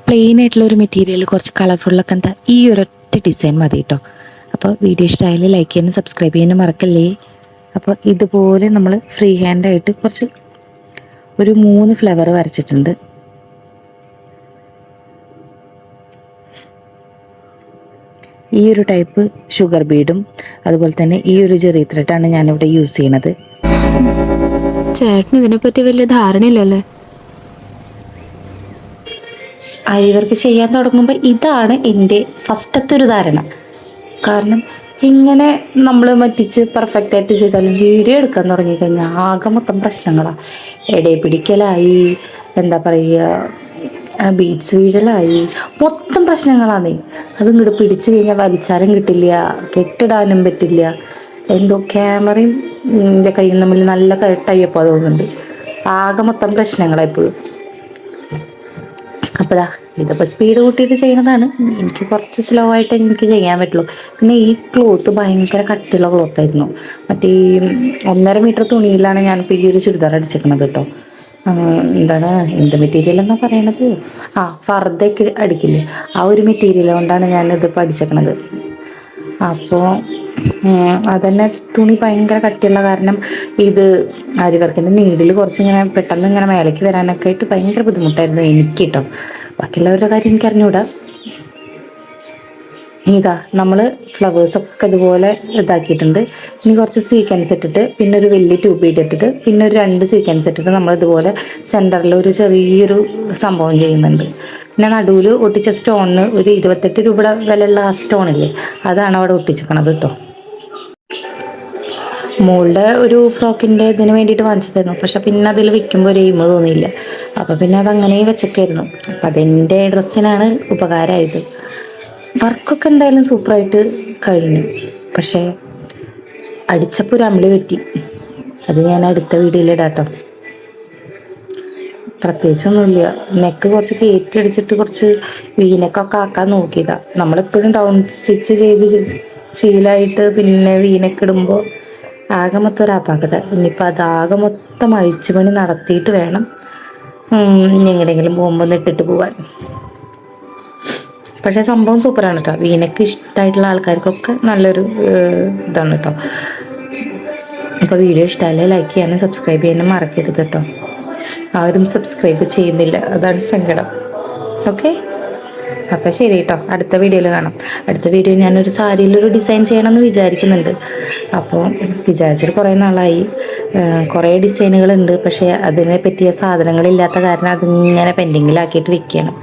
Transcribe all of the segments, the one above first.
Plain ആയിട്ടുള്ള ഒരു material കുറച്ച് കളർഫുള്ളൊക്കെ എന്താ ഈ ഒരൊറ്റ ഡിസൈൻ മതി കേട്ടോ. അപ്പോൾ വീഡിയോ ഇഷ്ടമായാലും ലൈക്ക് ചെയ്യാനും സബ്സ്ക്രൈബ് ചെയ്യാനും മറക്കല്ലേ. അപ്പോൾ ഇതുപോലെ നമ്മൾ ഫ്രീ ഹാൻഡായിട്ട് കുറച്ച് ഒരു 3 ഫ്ലവർ വരച്ചിട്ടുണ്ട്. ഈ ഒരു ടൈപ്പ് ഷുഗർ ബീഡും അതുപോലെ തന്നെ ഈ ഒരു ചെറിയ ത്രെഡാണ് ഞാനിവിടെ യൂസ് ചെയ്യണത്. ചേട്ടന് ഇതിനെപ്പറ്റി വലിയ ധാരണയില്ലല്ലേ? അരിവർക്ക് ചെയ്യാൻ തുടങ്ങുമ്പോൾ ഇതാണ് എൻ്റെ ഫസ്റ്റത്തെ ഒരു ധാരണ. കാരണം ഇങ്ങനെ നമ്മൾ മറ്റിച്ച് പെർഫെക്റ്റായിട്ട് ചെയ്താലും വീഡിയോ എടുക്കാൻ തുടങ്ങിക്കഴിഞ്ഞാൽ ആകെ മൊത്തം പ്രശ്നങ്ങളാണ്. ഇടയിൽ പിടിക്കലായി, എന്താ പറയുക, ബീഡ്സ് വീഴലായി, മൊത്തം പ്രശ്നങ്ങളാണ്. അത് ഇങ്ങോട്ട് പിടിച്ചു കഴിഞ്ഞാൽ വലിച്ചാലും കിട്ടില്ല, കെട്ടിടാനും പറ്റില്ല. എന്തോ ക്യാമറയും എൻ്റെ കയ്യിൽ തമ്മിൽ നല്ല ടൈപ്പ് തോന്നുന്നുണ്ട്. ആകെ മൊത്തം പ്രശ്നങ്ങളായിപ്പോഴും. അപ്പോൾ ഇതിപ്പോൾ സ്പീഡ് കൂട്ടിയിട്ട് ചെയ്യുന്നതാണ്. എനിക്ക് കുറച്ച് സ്ലോ ആയിട്ട് എനിക്ക് ചെയ്യാൻ പറ്റുള്ളൂ. പിന്നെ ഈ ക്ലോത്ത് ഭയങ്കര കട്ടിയുള്ള ക്ലോത്തായിരുന്നു. മറ്റേ 1.5 മീറ്റർ തുണിയിലാണ് ഞാനിപ്പോൾ ഈ ഒരു ചുരിദാർ അടിച്ചേക്കണത് കേട്ടോ. എന്താണ്, എന്ത് മെറ്റീരിയൽ എന്നാണ് പറയണത്, ഫർദയൊക്കെ അടിക്കില്ലേ, ആ ഒരു മെറ്റീരിയൽ കൊണ്ടാണ് ഞാനിതിപ്പോൾ അടിച്ചേക്കണത്. അപ്പോൾ അതന്നെ തുണി ഭയങ്കര കട്ടിയുള്ള കാരണം ഇത് ആര്യവർക്കിൻ്റെ നീഡിൽ കുറച്ചിങ്ങനെ പെട്ടെന്ന് ഇങ്ങനെ മേലേക്ക് വരാനൊക്കെ ആയിട്ട് ഭയങ്കര ബുദ്ധിമുട്ടായിരുന്നു എനിക്ക് കേട്ടോ. ബാക്കിയുള്ളവരുടെ കാര്യം എനിക്കറിഞ്ഞൂടാ. ഇതാ നമ്മൾ ഫ്ലവേഴ്സൊക്കെ ഇതുപോലെ ഇതാക്കിയിട്ടുണ്ട്. ഇനി കുറച്ച് സ്വീക്കൻസ് ഇട്ടിട്ട് പിന്നെ ഒരു വലിയ ട്യൂബ് ഇട്ടിട്ട് പിന്നെ ഒരു 2 സ്വീക്കൻസ് ഇട്ടിട്ട് നമ്മൾ ഇതുപോലെ സെൻറ്ററിൽ ഒരു ചെറിയൊരു സംഭവം ചെയ്യുന്നുണ്ട്. പിന്നെ നടുവിൽ ഒട്ടിച്ച സ്റ്റോണിന് ഒരു 28 രൂപയുടെ വിലയുള്ള ആ സ്റ്റോണില്ലേ, അതാണ് അവിടെ ഒട്ടിച്ചിരിക്കണത് കേട്ടോ. മോളുടെ ഒരു ഫ്രോക്കിൻ്റെ ഇതിന് വേണ്ടിയിട്ട് വാങ്ങിച്ചതായിരുന്നു. പക്ഷെ പിന്നെ അതിൽ വെക്കുമ്പോൾ ഒരു എയിമ് തോന്നിയില്ല. അപ്പോൾ പിന്നെ അതങ്ങനെ വെച്ചൊക്കെയായിരുന്നു. അപ്പം അതെൻ്റെ ഡ്രസ്സിനാണ് ഉപകാരമായത്. വർക്കൊക്കെ എന്തായാലും സൂപ്പറായിട്ട് കഴിഞ്ഞു. പക്ഷേ അടിച്ചപ്പോൾ ഒരു അമ്പിളി പറ്റി. അത് ഞാൻ അടുത്ത വീഡിയോയിൽ ഇടാം കേട്ടോ. പ്രത്യേകിച്ചൊന്നുമില്ല. നെക്ക് കുറച്ച് കയറ്റി അടിച്ചിട്ട് കുറച്ച് വീനക്കൊക്കെ ആക്കാൻ നോക്കിയതാണ്. നമ്മളെപ്പോഴും ഡൗൺ സ്റ്റിച്ച് ചെയ്ത് ശീലമായിട്ട് പിന്നെ വീനൊക്കെ ഇടുമ്പോൾ ആകെ മൊത്തം ഒരു അപാകത. ഇനിയിപ്പോൾ അതാകെ മൊത്തം അഴിച്ചു പണി നടത്തിയിട്ട് വേണം എങ്ങനെയെങ്കിലും പോകുമ്പോൾ ഒന്ന് ഇട്ടിട്ട് പോവാൻ. പക്ഷേ സംഭവം സൂപ്പറാണ് കേട്ടോ. വീനക്ക് ഇഷ്ടമായിട്ടുള്ള ആൾക്കാർക്കൊക്കെ നല്ലൊരു ഇതാണ് കേട്ടോ. അപ്പോൾ വീഡിയോ ഇഷ്ടമല്ലേ ലൈക്ക് ചെയ്യാനും സബ്സ്ക്രൈബ് ചെയ്യാനും മറക്കരുത് കേട്ടോ. ആരും സബ്സ്ക്രൈബ് ചെയ്യുന്നില്ല, അതാണ് സങ്കടം. ഓക്കെ, അപ്പം ശരി കേട്ടോ. അടുത്ത വീഡിയോയിൽ കാണാം. അടുത്ത വീഡിയോ ഞാനൊരു സാരിയിലൊരു ഡിസൈൻ ചെയ്യണമെന്ന് വിചാരിക്കുന്നുണ്ട്. അപ്പോൾ വിചാരിച്ചിട്ട് കുറേ നാളായി. കുറേ ഡിസൈനുകളുണ്ട്, പക്ഷേ അതിനെ പറ്റിയ സാധനങ്ങളില്ലാത്ത കാരണം അതിങ്ങനെ പെൻഡിങ്ങിലാക്കിയിട്ട് വെക്കുകയാണ്.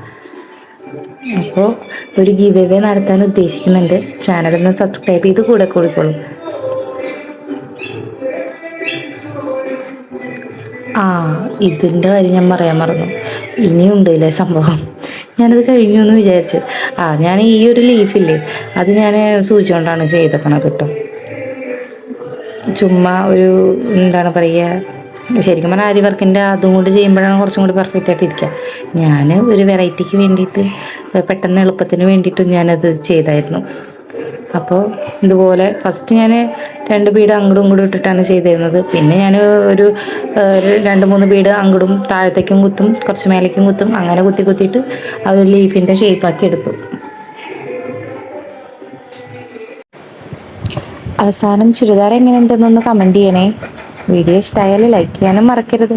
അപ്പോൾ ഒരു ഗിവ് അവേ നടത്താൻ ഉദ്ദേശിക്കുന്നുണ്ട്. ചാനലൊന്ന് സബ്സ്ക്രൈബ് ചെയ്ത് കൂടെ കൂടിക്കോളൂ. ഇതിൻ്റെ കാര്യം ഞാൻ പറയാൻ മറന്നു. ഇനിയുണ്ട് ഇല്ലേ സംഭവം. ഞാനത് കഴിഞ്ഞു എന്ന് വിചാരിച്ചു. ഞാൻ ഈ ഒരു ലീഫില്ലേ, അത് ഞാൻ സൂചിച്ചുകൊണ്ടാണ് ചെയ്തേക്കണത് കേട്ടോ. ചുമ്മാ ഒരു എന്താണ് പറയുക, ശരിക്കും പറഞ്ഞാൽ ആരി വർക്കിൻ്റെ അതും കൊണ്ട് ചെയ്യുമ്പോഴാണ് കുറച്ചും കൂടി പെർഫെക്റ്റ് ആയിട്ട് ഇരിക്കുക. ഞാൻ ഒരു വെറൈറ്റിക്ക് വേണ്ടിയിട്ട് പെട്ടെന്ന് എളുപ്പത്തിന് വേണ്ടിയിട്ടും ഞാനത് ചെയ്തായിരുന്നു. അപ്പോൾ ഇതുപോലെ ഫസ്റ്റ് ഞാൻ 2 ബീഡ് അങ്ങോട്ടും ഇങ്ങോട്ടും ഇട്ടിട്ടാണ് ചെയ്തിരുന്നത്. പിന്നെ ഞാൻ ഒരു 2-3 ബീഡ് അങ്ങോട്ടും താഴത്തേക്കും കുത്തും, കുറച്ച് മേലേക്കും കുത്തും, അങ്ങനെ കുത്തിയിട്ട് ആ ഒരു ലീഫിൻ്റെ ഷേപ്പാക്കി എടുത്തു. അവസാനം ചുരിദാർ എങ്ങനെയുണ്ടെന്നൊന്ന് കമൻറ്റ് ചെയ്യണേ. വീഡിയോ ഇഷ്ടമായാലും ലൈക്ക് ചെയ്യാനും മറക്കരുത്.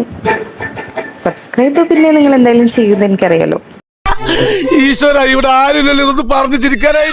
സബ്സ്ക്രൈബ് പിന്നെ നിങ്ങൾ എന്തായാലും ചെയ്യുമെന്ന് എനിക്കറിയാലോ. ഈശ്വര, ഇവിടെ ആരും പറഞ്ഞു ചിരിക്കാനായി.